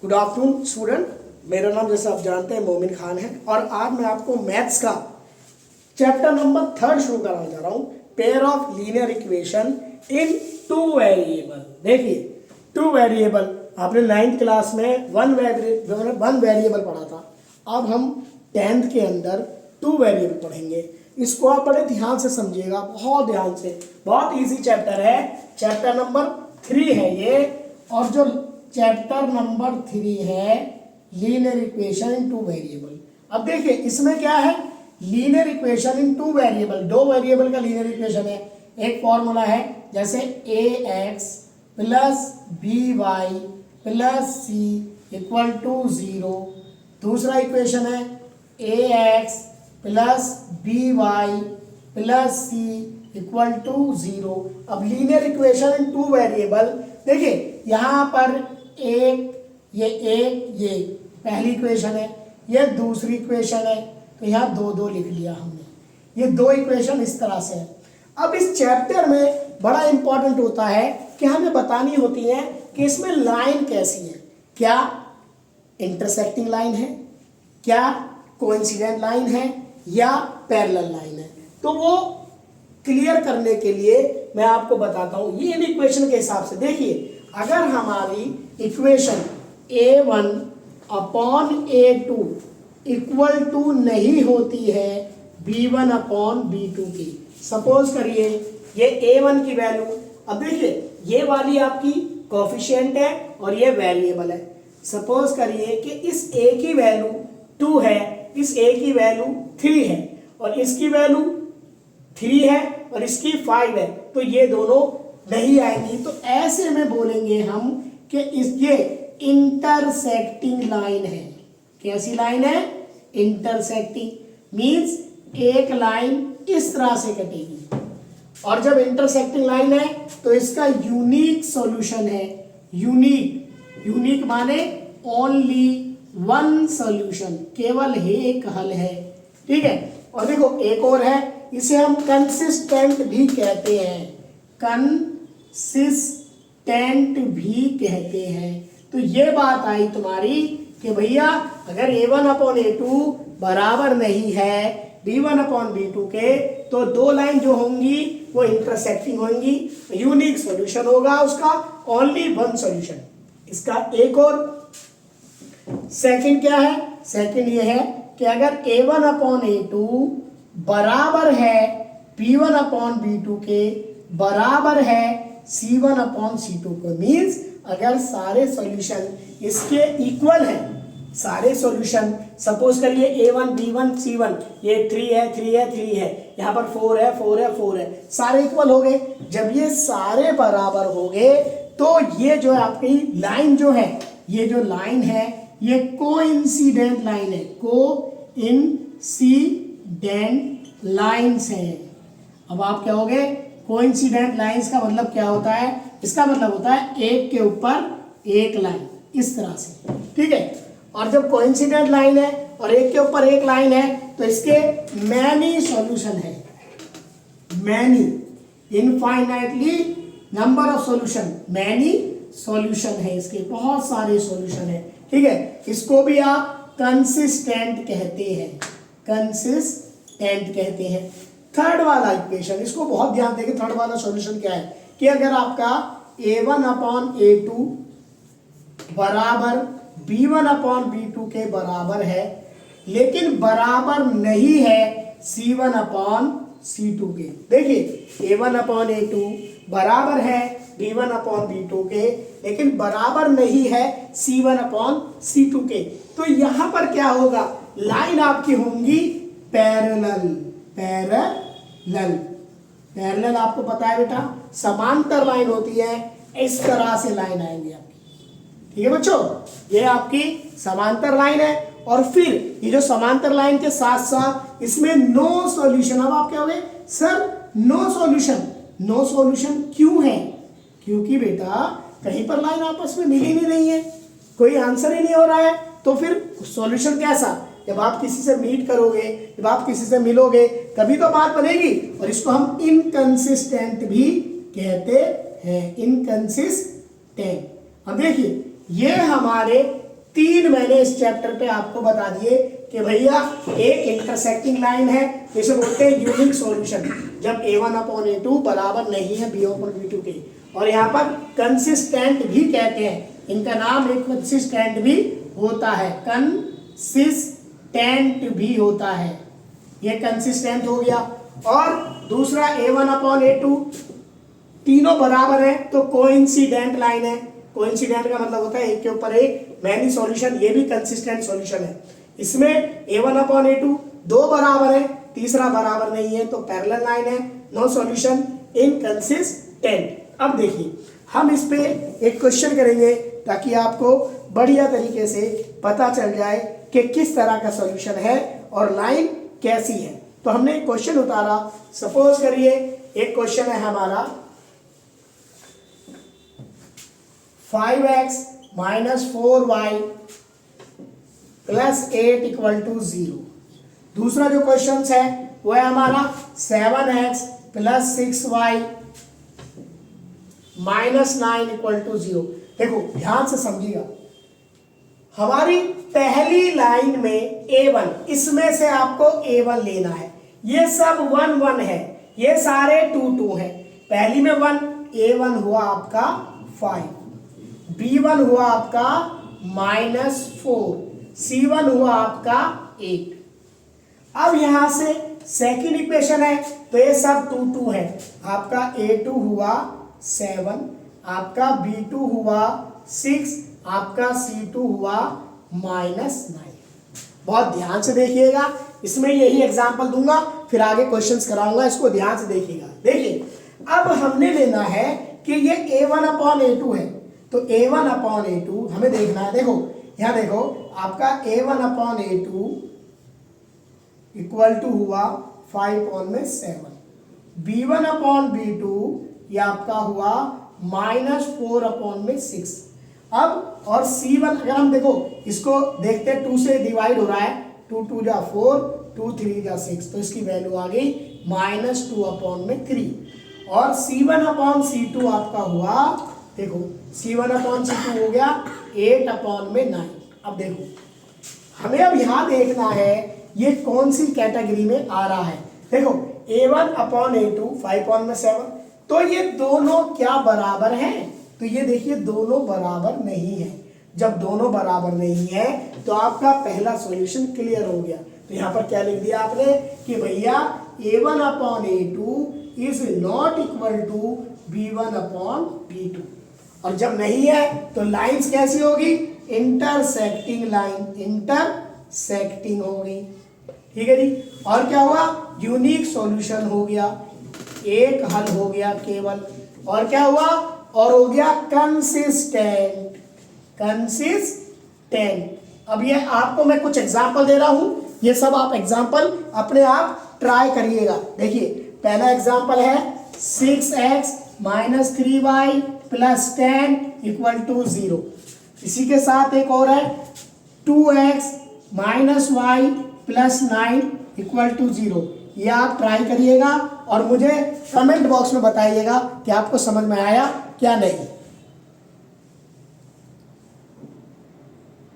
Good afternoon student, मेरा नाम जैसे आप जानते हैं मोमिन खान है और आज मैं आपको मैथ्स का चैप्टर नंबर 3 शुरू कराने जा रहा हूँ। Pair of linear equation in two variable. देखिए, टू वेरिएबल आपने 9th क्लास में वन वेरिएबल पढ़ा था। अब हम 10th के अंदर टू वेरिएबल पढ़ेंगे। इसको आप बड़े ध्यान से समझिएगा, बहुत ध्यान से। बहुत इजी चैप्टर है, चैप्टर नंबर 3 है ये। और जो चैप्टर नंबर 3 है linear equation in two variable. अब देखिए इसमें क्या है, linear equation in two variable, दो वेरिएबल का लीनियर इक्वेशन है। एक फॉर्मूला है जैसे ax plus by plus c equal to 0। दूसरा इक्वेशन है ax plus by plus c equal to 0। अब linear equation in two variable, देखिए यहाँ पर ये पहली इक्वेशन है, ये दूसरी इक्वेशन है, तो यहाँ दो लिख लिया हमने। ये दो इक्वेशन इस तरह से है। अब इस चैप्टर में बड़ा इंपॉर्टेंट होता है कि हमें बतानी होती है कि इसमें लाइन कैसी है, क्या इंटरसेक्टिंग लाइन है, क्या कोइंसिडेंट लाइन है या पैरेलल लाइन है। तो वो क्लियर करने के लिए मैं आपको बताता हूं ये इन इक्वेशन के हिसाब से। देखिए, अगर हमारी equation a1 upon a2 equal to नहीं होती है b1 अपॉन b2 की, सपोज करिए ये a1 की वैल्यू, अब देखिए ये वाली आपकी कोफिशिएंट है और ये वेरिएबल है। सपोज करिए कि इस a की वैल्यू 2 है, इस a की वैल्यू 3 है और इसकी वैल्यू 3 है और इसकी 5 है, तो ये दोनों नहीं आएंगी। तो ऐसे में बोलेंगे हम कि ये इंटरसेक्टिंग लाइन है। कैसी लाइन है? इंटरसेक्टिंग मींस एक लाइन इस तरह से कटेगी, और जब इंटरसेक्टिंग लाइन है तो इसका यूनिक सॉल्यूशन है। यूनिक माने ओनली वन सॉल्यूशन, केवल एक हल है। ठीक है। और देखो एक और है, इसे हम कंसिस्टेंट भी कहते हैं, कंसिस्टेंट भी कहते हैं। तो ये बात आई तुम्हारी कि भैया अगर a1 अपॉन a2 बराबर नहीं है b1 अपॉन b2 के, तो दो लाइन जो होंगी वो इंटरसेक्टिंग होंगी, यूनिक सॉल्यूशन होगा उसका, ओनली वन सॉल्यूशन। इसका एक और सेकंड क्या है? सेकंड ये है कि अगर a1 अपॉन a2 बराबर है b1 अपॉन b2 के, बराबर है c1 अपॉन c2 को, मीन्स अगर सारे सॉल्यूशन इसके इक्वल हैं, सारे सॉल्यूशन सपोज करिए a1 b1 c1, ये 3 है 3 है 3 है, यहाँ पर 4 है 4 है 4 है, सारे इक्वल हो गए। जब ये सारे बराबर हो गए तो ये जो आपकी लाइन जो है, ये जो लाइन है ये कोइंसिडेंट लाइन है, कोइंसिडेंट लाइन्स है। अब आप क्या होगे, कोइंसिडेंट लाइन्स का मतलब क्या होता है? इसका मतलब होता है एक के ऊपर एक लाइन, इस तरह से। ठीक है। और जब कोइंसिडेंट लाइन है और एक के ऊपर एक लाइन है तो इसके मैनी सॉल्यूशन है, many, infinitely number of solution, many solution है इसके, बहुत सारे सॉल्यूशन है। ठीक है। इसको भी आप कंसिस्टेंट कहते हैं, कंसिस्टेंट कहते हैं। थर्ड वाला इक्वेशन, इसको बहुत ध्यान देंगे। थर्ड वाला सॉल्यूशन क्या है कि अगर आपका a1 अपॉन a2 बराबर b1 अपॉन b2 के बराबर है, लेकिन बराबर नहीं है c1 अपॉन c2 के। देखिए a1 अपॉन a2 बराबर है b1 अपॉन b2 के, लेकिन बराबर नहीं है c1 अपॉन c2 के, तो यहां पर क्या होगा, लाइन आपकी होंगी पैरेलल। पैरेलल आपको पता है बेटा, समांतर लाइन होती है, इस तरह से लाइन आएंगी आपकी। ठीक है बच्चों, ये आपकी समांतर लाइन है। और फिर ये जो समांतर लाइन के साथ साथ इसमें नो सॉल्यूशन। अब आप क्या होगे, sir no solution, no solution क्यों है? क्योंकि बेटा कहीं पर लाइन आपस में मिल ही नहीं रही है, कोई आंसर ही नहीं हो रहा है। तो फिर सॉल्यूशन कैसा? जब आप किसी से मीट करोगे, जब आप किसी से मिलोगे, तभी तो बात बनेगी। और इसको हम इनकंसिस्टेंट भी कहते हैं, इनकंसिस्टेंट। अब देखिए ये हमारे 3 मैंने इस चैप्टर पे आपको बता दिए कि भैया एक इंटरसेक्टिंग लाइन है, इसे बोलते हैं यूनिक सॉल्यूशन, जब a1/a2 बराबर नहीं है b/b2 के। और यहाँ पर कंसिस्टेंट भी कहते हैं, इनका नाम एक कंसिस्टेंट भी होता है, कंसिस्टेंट भी होता है, ये कंसिस्टेंट हो गया। और दूसरा a1/a2 तीनों बराबर है तो कोइंसिडेंट लाइन है। कोइंसिडेंट का मतलब होता है एक के ऊपर एक मैनी सॉल्यूशन, ये भी कंसिस्टेंट सॉल्यूशन है। इसमें a1/a2 दो बराबर है, तीसरा बराबर नहीं है तो पैरेलल लाइन है, नो सॉल्यूशन, इनकंसिस्टेंट। अब देखिए हम इस पे एक क्वेश्चन करेंगे ताकि आपको बढ़िया तरीके से पता चल जाए कि किस तरह का सॉल्यूशन है और लाइन कैसी है। तो हमने एक क्वेश्चन उतारा, सपोज करिए एक क्वेश्चन है हमारा 5x - 4y + 8 = 0। दूसरा जो क्वेश्चन है वो है हमारा 7x + 6y - 9 = 0। देखो ध्यान से समझिएगा, हमारी पहली लाइन में a1, इसमें से आपको a1 लेना है, ये सब 1 1 है, ये सारे 2 2 है। पहली में 1, a1 हुआ आपका 5, b1 हुआ आपका -4, c1 हुआ आपका 8। अब यहां से सेकंड इक्वेशन है तो ये सब 2 2 है, आपका a2 हुआ 7, आपका b2 हुआ 6, आपका c2 हुआ -9। बहुत ध्यान से देखिएगा, इसमें यही एग्जांपल दूंगा फिर आगे क्वेश्चंस कराऊंगा, इसको ध्यान से देखिएगा। देखिए अब हमने लेना है कि ये a1/a2 है, तो a1/a2 हमें देखना है। देखो यहां देखो आपका a1/a2 = हुआ 5/7, b1/b2 ये आपका हुआ -4/6। अब और C1 अगर हम देखो इसको देखते हैं 2 से डिवाइड हो रहा है, 2 2 जा 4, 2 3 जा 6, तो इसकी वैल्यू आ गई -2/3। और C1/C2 आपका हुआ, देखो C1/C2 हो गया 8/9। अब देखो हमें अब यहां देखना है ये कौन सी कैटेगरी में आ रहा है। देखो a1/a2 5/7, तो ये दोनों क्या बराबर हैं? तो ये देखिए दोनों बराबर नहीं है। जब दोनों बराबर नहीं है तो आपका पहला सॉल्यूशन क्लियर हो गया। तो यहाँ पर क्या लिख दिया आपने कि भैया a1/a2 is not equal to b1/b2। और जब नहीं है तो लाइंस कैसी होगी? इंटरसेक्टिंग लाइन, इंटरसेक्टिंग होगी। ठीक है जी। और क्या हुआ? यूनिक सॉल्यूशन हो गया, एक हल हो गया केवल। और क्या हुआ? और हो गया कंसिस्टेंट, कंसिस्टेंट। अब ये आपको मैं कुछ एग्जांपल दे रहा हूं, ये सब आप एग्जांपल अपने आप ट्राई करिएगा। देखिए पहला एग्जांपल है 6x - 3y + 10 = 0। इसी के साथ एक और है 2x - y + 9 = 0। ये आप ट्राई करिएगा और मुझे कमेंट बॉक्स में बताइएगा कि आपको समझ में आया क्या नहीं।